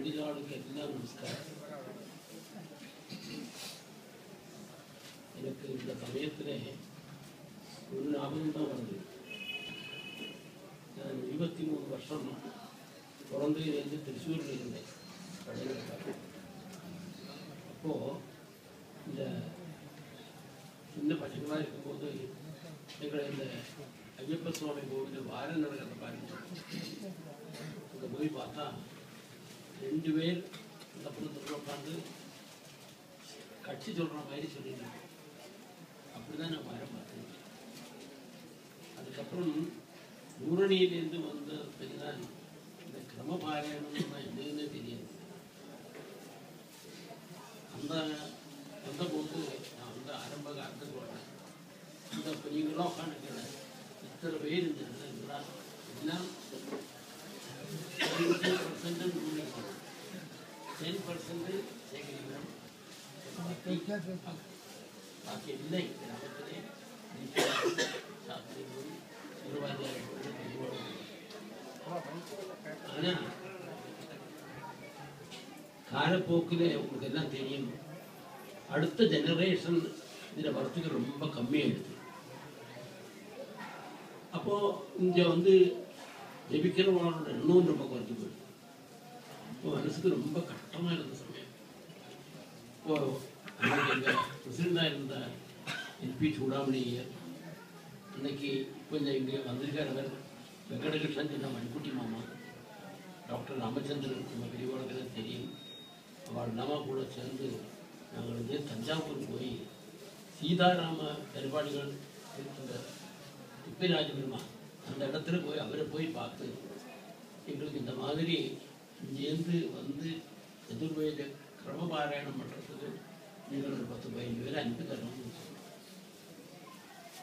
கூடினாளுக்கு எல்லாம் நமஸ்காரம். எனக்கு இந்த சமயத்தில் ஒரு ஞாபகம் தான் வருது. நான் 23 வருஷம் பிறந்ததுலேருந்து திருச்சூரில் இருந்தேன் பழைய. அப்போது இந்த சின்ன பசங்களாக இருக்கும்போது எங்களை இந்த ஐயப்ப சுவாமி கோவில் வாரம் நடக்கிறத பாருங்க. அங்கே போய் பார்த்தா 2 பேர் அந்த புறத்தில் உட்காந்து கட்சி சொல்கிற மாதிரி சொல்லியிருந்தாங்க. அப்படிதான் நான் வாரம் பார்த்தேன். அதுக்கப்புறம் ஊரணியிலேருந்து வந்த பின்னால் இந்த கிரமபாராயணம்னா என்னன்னு தெரியாது. அந்த போது நான் வந்து ஆரம்ப காலத்துக்கு போனேன். இந்த நீங்களும் உட்காந்துக்கல இத்தனை பேர் இருந்ததுங்களா எல்லாம் 10% 10% சேகரிக்கிறோம். பாக்கி இல்லை கிராமத்திலே சாஸ்திரிகளும் நிர்வாகிகளும். ஆனால் காலப்போக்கில் உங்களுக்கு எல்லாம் தெரியும், அடுத்த ஜெனரேஷன் இதில் வரத்துக்கு ரொம்ப கம்மியாயிடுது. அப்போது இங்கே வந்து ஜெபிக்கிறவங்களோட எண்ணம் ரொம்ப குறைஞ்சி போயிடுது. இப்போ மனசுக்கு ரொம்ப கஷ்டமாக இருந்த சமயம். இப்போது அன்றைக்கி எங்கள் பிரசிடண்டாக இருந்த எல்பி சூடாமணியர் அன்னைக்கு கொஞ்சம் இங்கே வந்திருக்கார். அவர் வெங்கடகிருஷ்ணன் சொன்ன மணிக்குட்டி மாமா, டாக்டர் ராமச்சந்திரன் நம்ம பெரியவர்களுக்கு தெரியும். அவள் இல்லாமல் கூட சேர்ந்து நாங்கள் வந்து தஞ்சாவூர் போய் சீதாராம பரிபாடிகள் இருக்கிற திப்பிராஜ பெருமா அந்த இடத்துல போய் அவரை போய் பார்த்து எங்களுக்கு இந்த மாதிரி இங்கேருந்து வந்து எதிர்வேத கிரமபாராயணம் பண்ணுறதுக்கு நீங்கள் ஒரு 10-15 பேர் அனுப்பி தரணும்னு சொன்னோம்.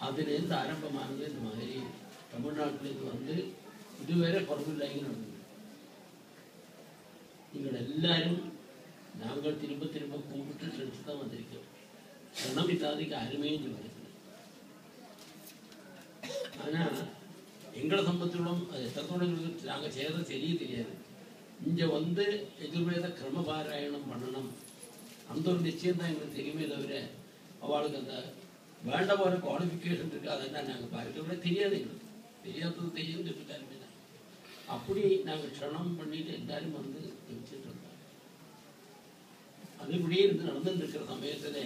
அதுலேருந்து ஆரம்பமானது இந்த மாதிரி தமிழ்நாட்டிலேருந்து வந்து இதுவரை குறவில்லைங்க நடந்தது. நீங்கள் எல்லாரும் நாங்கள் திரும்ப திரும்ப கூப்பிட்டு செலுத்து தான் வந்திருக்கோம். பணம் இல்லாததுக்கு அருமையும் சொல்லியிருக்கேன். ஆனால் எங்களை சம்பந்தத்துடன் அது எத்தனோட நாங்கள் செய்கிறது தெரியாது. இங்கே வந்து எதிர்வேத கிரமபாராயணம் பண்ணணும் அந்த ஒரு நிச்சயம் தான் எங்களுக்கு தெரியுமே தவிர அவளுக்கு அந்த வேண்ட போகிற குவாலிஃபிகேஷன் இருக்குது. அதெல்லாம் நாங்கள் பார்க்க தெரியாது. எங்களுக்கு தெரியாதது தெரியும் சொல்லிட்டாருமே தான். அப்படி நாங்கள் க்ஷணம் பண்ணிட்டு எல்லாரும் வந்து ஜெபிச்சுட்டு இருந்தோம். அது இப்படியே இருந்து நடந்துட்டு இருக்கிற சமயத்தில்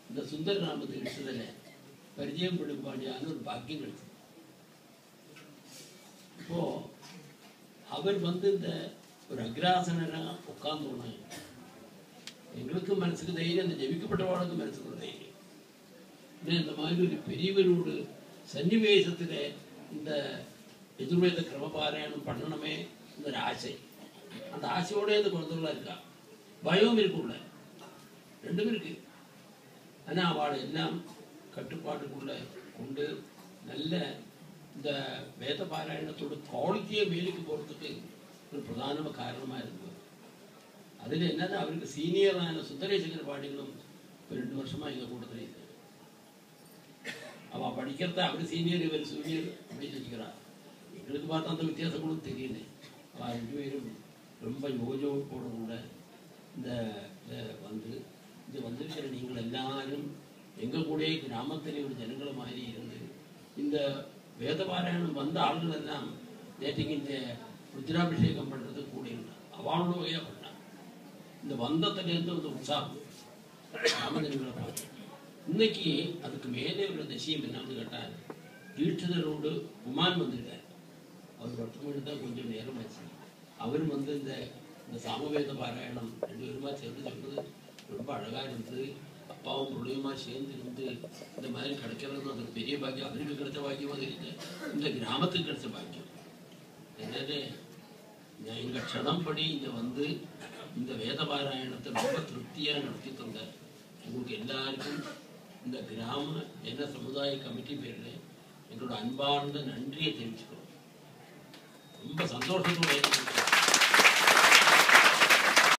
இந்த சுந்தரராம தீட்சிதரை பரிச்சயம் படும்பாடியான ஒரு பாக்கியம் கிடைச்சது. இப்போ அவர் வந்து இந்த ஒரு அக்ராசனராக உட்கார்ந்து எங்களுக்கு மனசுக்கு தைரியம், அந்த ஜெபிக்கப்பட்டவாளுக்கு மனசுக்கு ஒரு தைரியம். இந்த மாதிரி ஒரு பெரியவரோடு சன்னிவேசத்தில் இந்த எதிர்வேத கிரமபாராயணம் பண்ணணுமே இந்த ஒரு ஆசை. அந்த ஆசையோட இந்த குழந்தைகளாக இருக்கா, பயம் இருக்குள்ள, ரெண்டும் இருக்கு. ஆனால் அவளை எல்லாம் கட்டுப்பாட்டுக்குள்ள கொண்டு நல்ல இந்த வேத பாராயணத்தோட குவாலிட்டியை மேலுக்கு போகிறதுக்கு ஒரு பிரதான காரணமாக இருந்தது. அதில் என்னன்னா அவருக்கு சீனியரான சுந்தரேசகர் பாடிகளும் இப்போ 2 வருஷமா எங்கள் கூட்டத்தில் இருக்கு. அவள் படிக்கிறத அவர் சீனியர் இவர் சூனியர் அப்படின்னு வச்சுக்கிறார். எங்களுக்கு பார்த்தா அந்த வித்தியாசங்களும் தெரியல. அவள் 2 பேரும் ரொம்ப யோஜோப்போட கூட இந்த வந்து இது வந்திருக்கிற நீங்கள் எல்லாரும் எங்கள் கூட கிராமத்தில் ஒரு ஜனங்களை மாதிரி இருந்து இந்த வேத பாராயணம் வந்த ஆளுகள் எல்லாம் நேற்றுக்கு இந்த ருத்ராபிஷேகம் பண்ணுறது கூட இருந்தான். அவளோட வகையாக பண்ணான். இந்த வந்தத்துலேருந்து வந்து உற்சாகம் ராமஜனங்களை பார்த்து இன்னைக்கு அதுக்கு மேலே உள்ள திசையம் என்னன்னு கேட்டால் தீட்சிதரோடு விமான் வந்திருக்கார். அவர் வரத்துக்கு தான் கொஞ்சம் நேரம் ஆச்சு. அவரும் வந்து இந்த சாமவேத பாராயணம் 2 பேருமா சேர்ந்து சொல்றது ரொம்ப அழகாக இருந்தது. அப்பாவும் பிள்ளையுமா சேர்ந்து இருந்து இந்த மாதிரி கிடைக்கிறது அது பெரிய பாக்கியம். அவருக்கு கிடைச்ச பாக்கியமாக தெரியல, இந்த கிராமத்துக்கு கிடைச்ச பாக்கியம். என்னது எங்கள் க்ஷணம் படி இங்கே வந்து இந்த வேத பாராயணத்தை ரொம்ப திருப்தியாக நடத்தி தந்தார். உங்களுக்கு எல்லாருக்கும் இந்த கிராம ஜன சமுதாய கமிட்டி பேரில் எங்களோட அன்பார்ந்த நன்றியை தெரிவிச்சுக்கிறோம். ரொம்ப சந்தோஷத்தோட